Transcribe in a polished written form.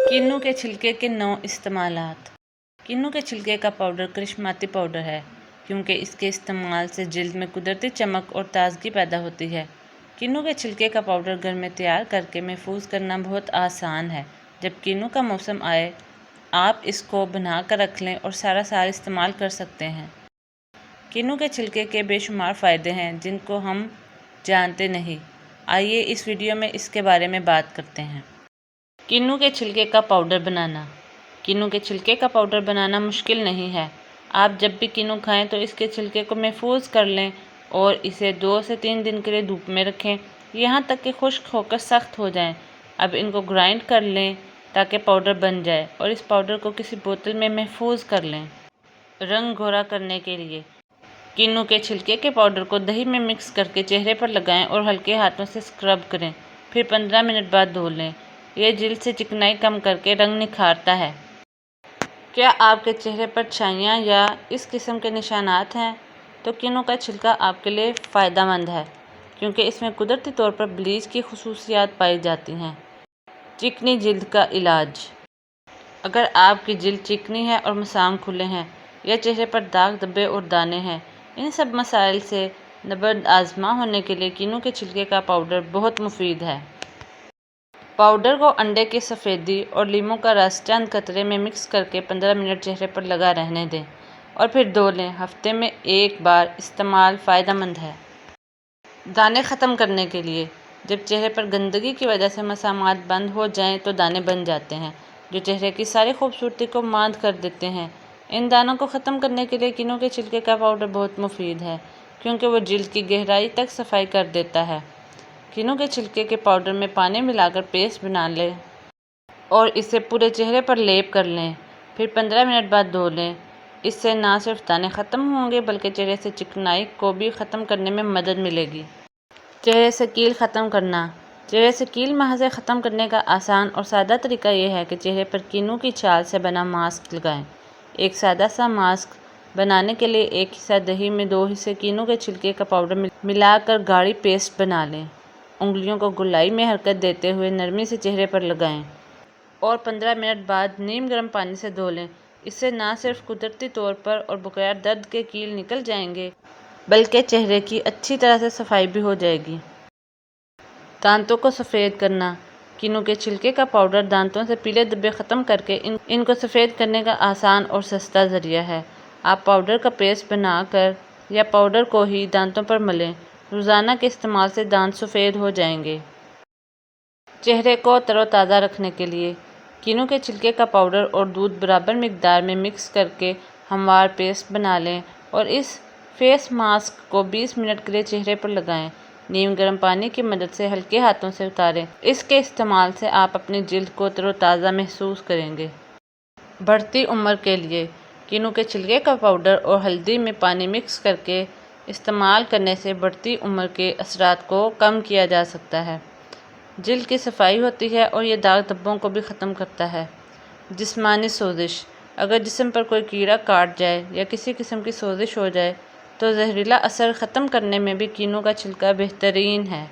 किन्नू के छिलके के 9 इस्तेमालात। किन्नू के छिलके का पाउडर करिश्माती पाउडर है क्योंकि इसके इस्तेमाल से जिल्द में कुदरती चमक और ताजगी पैदा होती है। किन्नू के छिलके का पाउडर घर में तैयार करके महफूज करना बहुत आसान है। जब किन्नू का मौसम आए आप इसको बना कर रख लें और सारा साल इस्तेमाल कर सकते हैं। किन्नू के छिलके के बेशुमार फ़ायदे हैं जिनको हम जानते नहीं। आइए इस वीडियो में इसके बारे में बात करते हैं। किन्नू के छिलके का पाउडर बनाना। किन्नू के छिलके का पाउडर बनाना मुश्किल नहीं है। आप जब भी किन्नू खाएं तो इसके छिलके को महफूज कर लें और इसे 2 से 3 दिन के लिए धूप में रखें, यहाँ तक कि खुश्क होकर सख्त हो जाएं। अब इनको ग्राइंड कर लें ताकि पाउडर बन जाए और इस पाउडर को किसी बोतल में महफूज कर लें। रंग गोरा करने के लिए किन्नू के छिलके के पाउडर को दही में मिक्स करके चेहरे पर लगाएं और हल्के हाथों से स्क्रब करें, फिर 15 मिनट बाद धो लें। यह जिल्द से चिकनाई कम करके रंग निखारता है। क्या आपके चेहरे पर छाइयाँ या इस किस्म के निशानात हैं तो किन्नू का छिलका आपके लिए फ़ायदेमंद है क्योंकि इसमें कुदरती तौर पर ब्लीच की खुसूसियात पाई जाती हैं। चिकनी जिल्द का इलाज। अगर आपकी जिल्द चिकनी है और मसाम खुले हैं या चेहरे पर दाग धब्बे और दाने हैं, इन सब मसाइल से नबर्द आज़मा होने के लिए किन्नू के छिलके का पाउडर बहुत मुफीद है। पाउडर को अंडे की सफ़ेदी और लीमू का रस चंद कतरे में मिक्स करके 15 मिनट चेहरे पर लगा रहने दें और फिर धो लें। हफ्ते में 1 बार इस्तेमाल फ़ायदेमंद है। दाने ख़त्म करने के लिए जब चेहरे पर गंदगी की वजह से मसामात बंद हो जाएं तो दाने बन जाते हैं जो चेहरे की सारी खूबसूरती को मांद कर देते हैं। इन दानों को ख़त्म करने के लिए किन्नू के छिलके का पाउडर बहुत मुफीद है क्योंकि वो जिल्द की गहराई तक सफाई कर देता है। किन्नू के छिलके के पाउडर में पानी मिलाकर पेस्ट बना लें और इसे पूरे चेहरे पर लेप कर लें, फिर 15 मिनट बाद धो लें। इससे ना सिर्फ दाने ख़त्म होंगे बल्कि चेहरे से चिकनाई को भी ख़त्म करने में मदद मिलेगी। चेहरे से कील ख़त्म करना। चेहरे से कील महाज़े ख़त्म करने का आसान और सादा तरीका यह है कि चेहरे पर किन्नू की छाल से बना मास्क लगाएं। एक सादा सा मास्क बनाने के लिए 1 हिस्सा दही में 2 हिस्से किन्नू के छिलके का पाउडर मिलाकर गाढ़ी पेस्ट बना लें। उंगलियों को गोलाई में हरकत देते हुए नरमी से चेहरे पर लगाएं और 15 मिनट बाद नीम गर्म पानी से धो लें। इससे ना सिर्फ कुदरती तौर पर और बगैर दर्द के कील निकल जाएंगे बल्कि चेहरे की अच्छी तरह से सफाई भी हो जाएगी। दांतों को सफ़ेद करना। किन्नू के छिलके का पाउडर दांतों से पीले धब्बे ख़त्म करके इनको सफ़ेद करने का आसान और सस्ता ज़रिया है। आप पाउडर का पेस्ट बनाकर या पाउडर को ही दांतों पर मलें। रोज़ाना के इस्तेमाल से दांत सफ़ेद हो जाएंगे। चेहरे को तरोताज़ा रखने के लिए किन्नू के छिलके का पाउडर और दूध बराबर मिकदार में मिक्स करके हमवार पेस्ट बना लें और इस फेस मास्क को 20 मिनट के लिए चेहरे पर लगाएं। नीम गर्म पानी की मदद से हल्के हाथों से उतारें। इसके इस्तेमाल से आप अपनी जिल्द को तरोताज़ा महसूस करेंगे। बढ़ती उम्र के लिए किन्नू के छिलके का पाउडर और हल्दी में पानी मिक्स करके इस्तेमाल करने से बढ़ती उम्र के असरात को कम किया जा सकता है। जिल्द की सफाई होती है और ये दाग धब्बों को भी ख़त्म करता है। जिस्मानी सोजिश। अगर जिस्म पर कोई कीड़ा काट जाए या किसी किस्म की सोजिश हो जाए तो जहरीला असर ख़त्म करने में भी किन्नू का छिलका बेहतरीन है।